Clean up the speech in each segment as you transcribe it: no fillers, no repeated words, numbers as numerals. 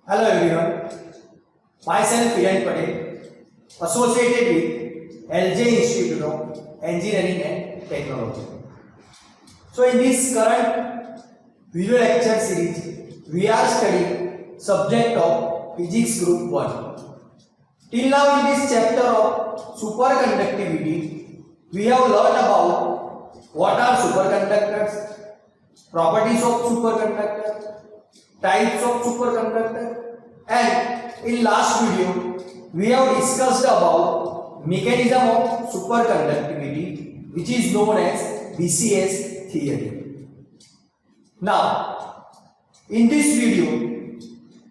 Hello everyone, myself Kiran Patel, associated with LJ Institute of Engineering and Technology. So in this current video lecture series, we are studying subject of Physics Group 1. Till now in this chapter of superconductivity, we have learned about what are superconductors, properties of superconductor, types of superconductor, and in last video we have discussed about mechanism of superconductivity, which is known as BCS theory. Now in this video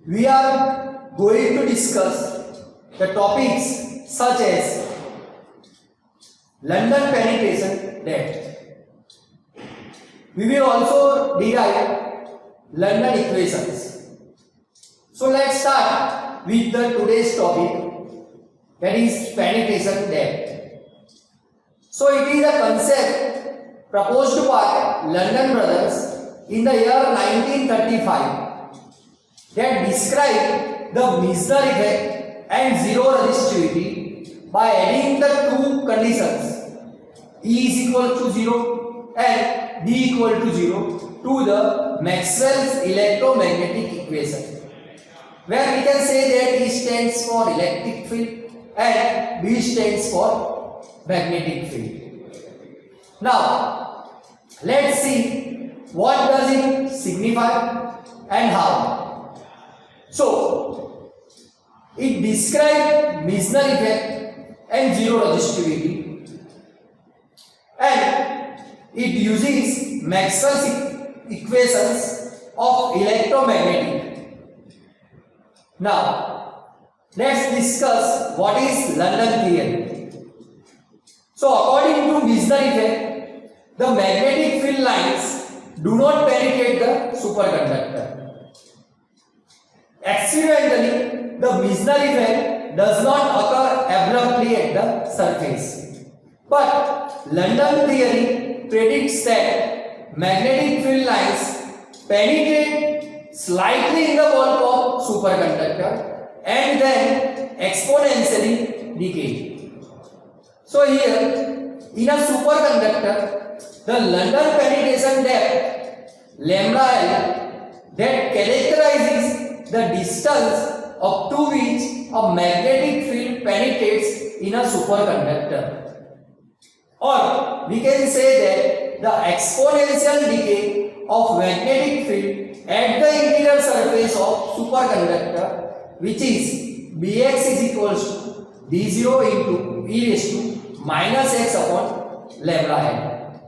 we are going to discuss the topics such as London penetration depth. We will also derive London equations. So let's start with the today's topic, that is penetration depth. So it is a concept proposed by London brothers in the year 1935 that describe the Meissner effect and zero resistivity by adding the two conditions E is equal to 0 and D equal to 0 to the Maxwell's electromagnetic equation, where we can say that E stands for electric field and B stands for magnetic field. Now let's see what does it signify and how. So it describes Meissner effect and zero resistivity, and it uses Maxwell's equations of electromagnetic. Now let's discuss what is London theory. So according to Meissner effect, the magnetic field lines do not penetrate the superconductor. Accidentally, the Meissner effect does not occur abruptly at the surface, but London theory predicts that magnetic field lines penetrate slightly in the bulk of superconductor and then exponentially decay. So here in a superconductor, the London penetration depth lambda L that characterizes the distance up to which a magnetic field penetrates in a superconductor. Or we can say that the exponential decay of magnetic field at the interior surface of superconductor, which is Bx is equals to d0 into e raised to minus x upon lambda n,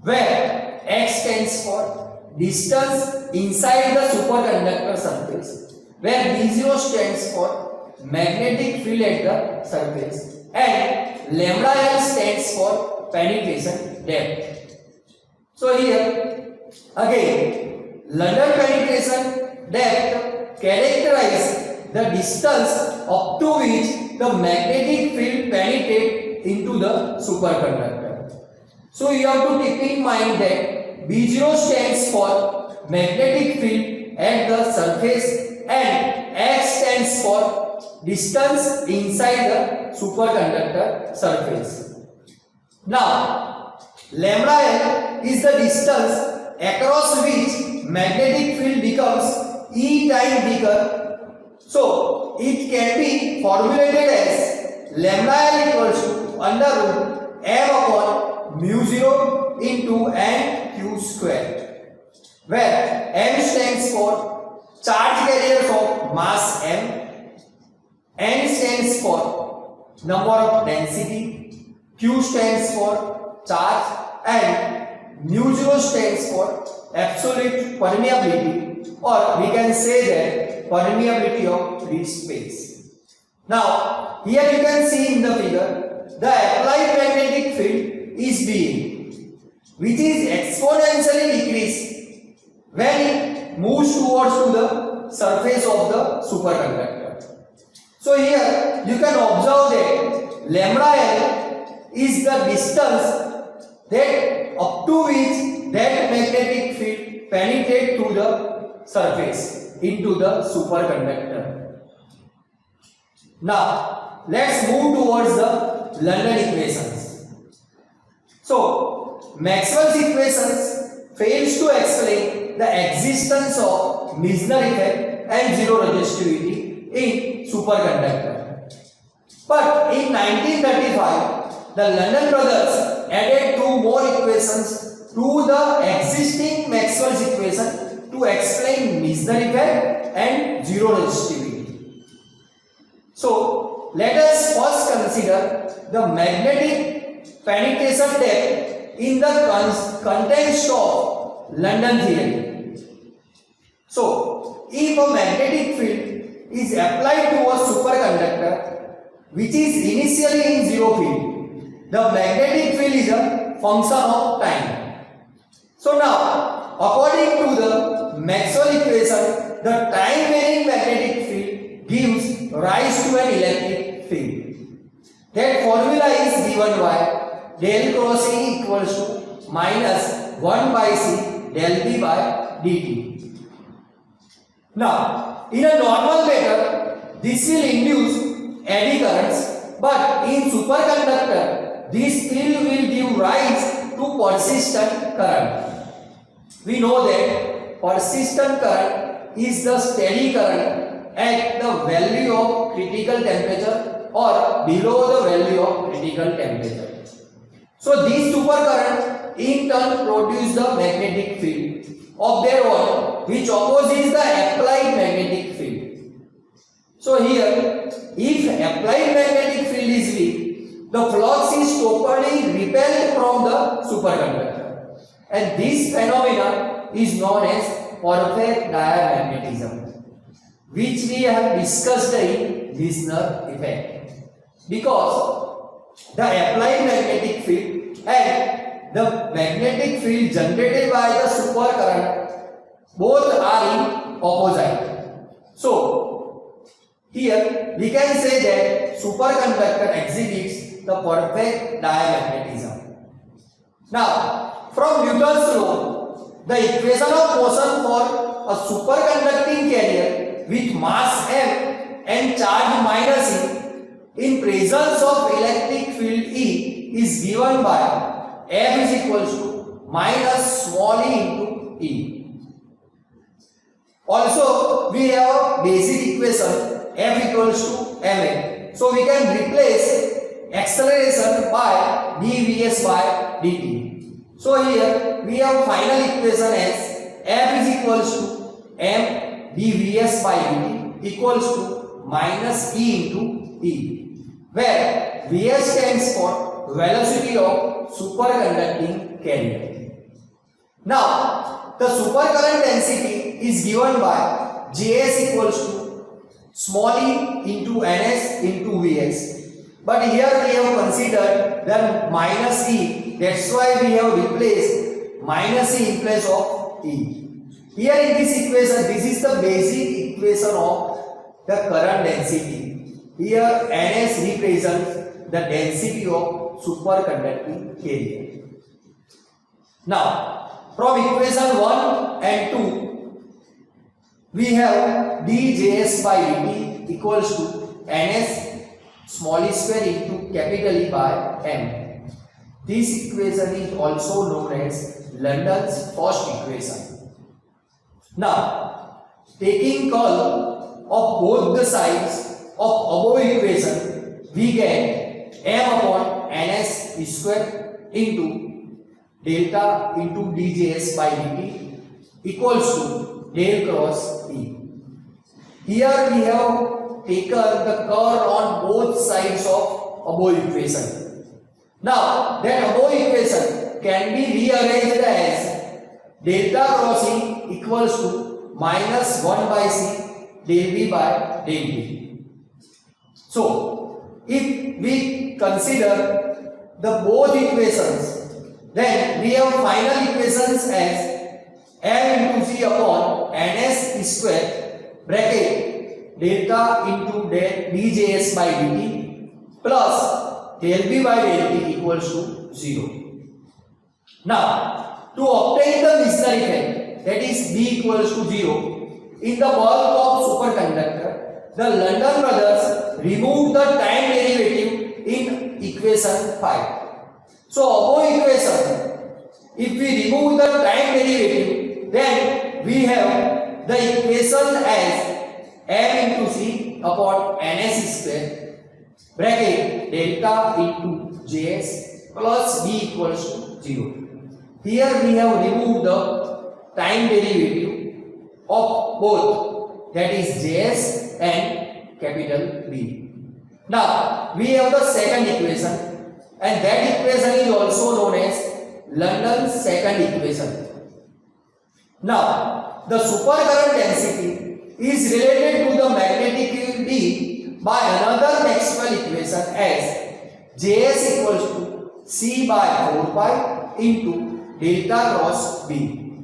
where x stands for distance inside the superconductor surface, where d0 stands for magnetic field at the surface, and lambda n stands for penetration depth. So here again, London penetration depth characterizes the distance up to which the magnetic field penetrates into the superconductor. So you have to keep in mind that B0 stands for magnetic field at the surface and X stands for distance inside the superconductor surface. Now lambda L is the distance across which magnetic field becomes E time bigger. So it can be formulated as lambda L equals to under root m upon mu 0 into n q square, where m stands for charge carriers of mass m, n stands for number of density, q stands for charge, and mu 0 stands for absolute permeability, or we can say that permeability of free space. Now here you can see in the figure the applied magnetic field is Ba, which is exponentially decreased when it moves towards to the surface of the superconductor. So here you can observe that lambda L is the distance that up to which that magnetic field penetrates to the surface. into the superconductor. Now let's move towards the London equations. So Maxwell's equations fails to explain the existence of Meissner effect and zero resistivity in superconductor. But in 1935, the London brothers added two more equations to the existing Maxwell's equation to explain Meissner effect and zero resistivity. So let us first consider the magnetic penetration depth in the context of London theory. So if a magnetic field is applied to a superconductor which is initially in zero field, the magnetic field is a function of time. So now, according to the Maxwell equation, the time varying magnetic field gives rise to an electric field. That formula is given by del cross E equals to minus 1 by C del B by dt. Now, in a normal matter, this will induce eddy currents, but in superconductor, this field will give rise to persistent current. We know that persistent current is the steady current at the value of critical temperature or below the value of critical temperature. So this supercurrent in turn produce the magnetic field of their own which opposes the applied magnetic field. So here, if applied magnetic field is weak, the flux is totally repelled from the superconductor, and this phenomenon is known as perfect diamagnetism, which we have discussed in Meissner effect. Because the applied magnetic field and the magnetic field generated by the supercurrent both are in opposite. So here we can say that superconductor exhibits the perfect diamagnetism. Now, from Newton's law, the equation of motion for a superconducting carrier with mass m and charge minus e in presence of electric field E is given by F is equals to minus small e into E. Also, we have a basic equation F equals to ma. So we can replace acceleration by dvs by dt. So here we have final equation as F is equals to m dvs by dt equals to minus e into e, where vs stands for velocity of superconducting carrier. Now, the supercurrent density is given by Js equals to small e into ns into vs. But here we have considered the minus e. That's why we have replaced minus e in place of e. Here in this equation, this is the basic equation of the current density. Here ns represents the density of superconducting carrier. Now, from equation 1 and 2, we have djs by dt equals to ns small e square into capital E by m. This equation is also known as London's first equation. Now, taking curl of both the sides of above equation, we get m upon ns square into delta into djs by dt equals to del cross E. Here we have taken the curl on both sides of above equation. Now that above equation can be rearranged as delta cross E equals to minus 1 by c del v by del t. So if we consider the both equations, then we have final equations as m into c upon ns square bracket delta into del djs by dt plus del b by del t equals to 0. Now, to obtain the Meissner effect, that is b equals to 0, in the bulk of superconductor, the London brothers removed the time derivative in equation 5. So above equation, if we remove the time derivative, then we have the equation as m into c upon ns square bracket delta into js plus b equals to 0. Here we have removed the time derivative of both, that is js and capital B. Now we have the second equation, and that equation is also known as London's second equation. Now the supercurrent density is related to the magnetic field D by another Maxwell equation as Js equals to C by 4 pi into delta cross B.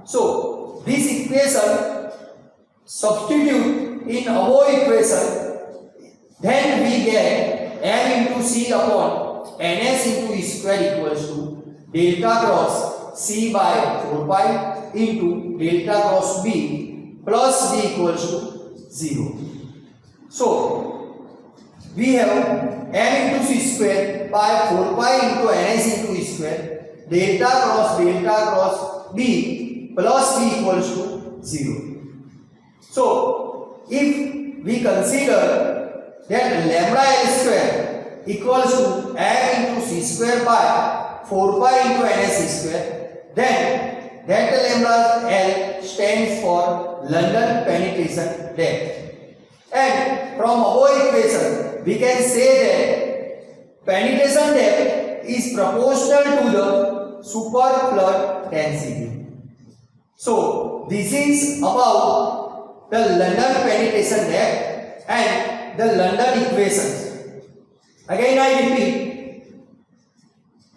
So this equation substitute in above equation, then we get m into c upon ns into e square equals to delta cross c by 4 pi into delta cross b plus b equals to 0. So we have m into c square by 4 pi into ns into e square delta cross b plus b equals to 0. So if we consider that lambda L square equals to m into c square by 4 pi into ns square, then that lambda L stands for London penetration depth. And from above equation, we can say that penetration depth is proportional to the superfluid density. So this is about the London penetration depth and the London equations. Again I repeat,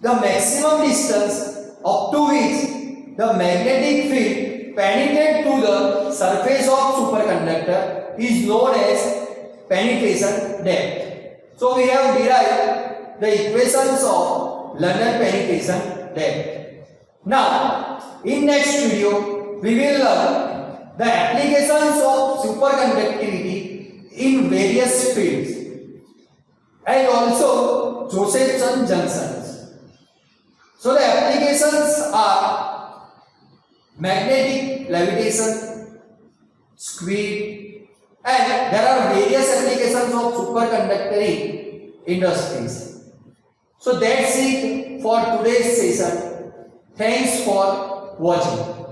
the maximum distance up to which the magnetic field penetrates to the surface of superconductor is known as penetration depth. So we have derived the equations of London penetration depth. Now in next video we will learn the applications of superconductivity in various fields and also Josephson junctions. So the applications are magnetic levitation, squid, and there are various applications of superconducting industries. So that's it for today's session. Thanks for watching.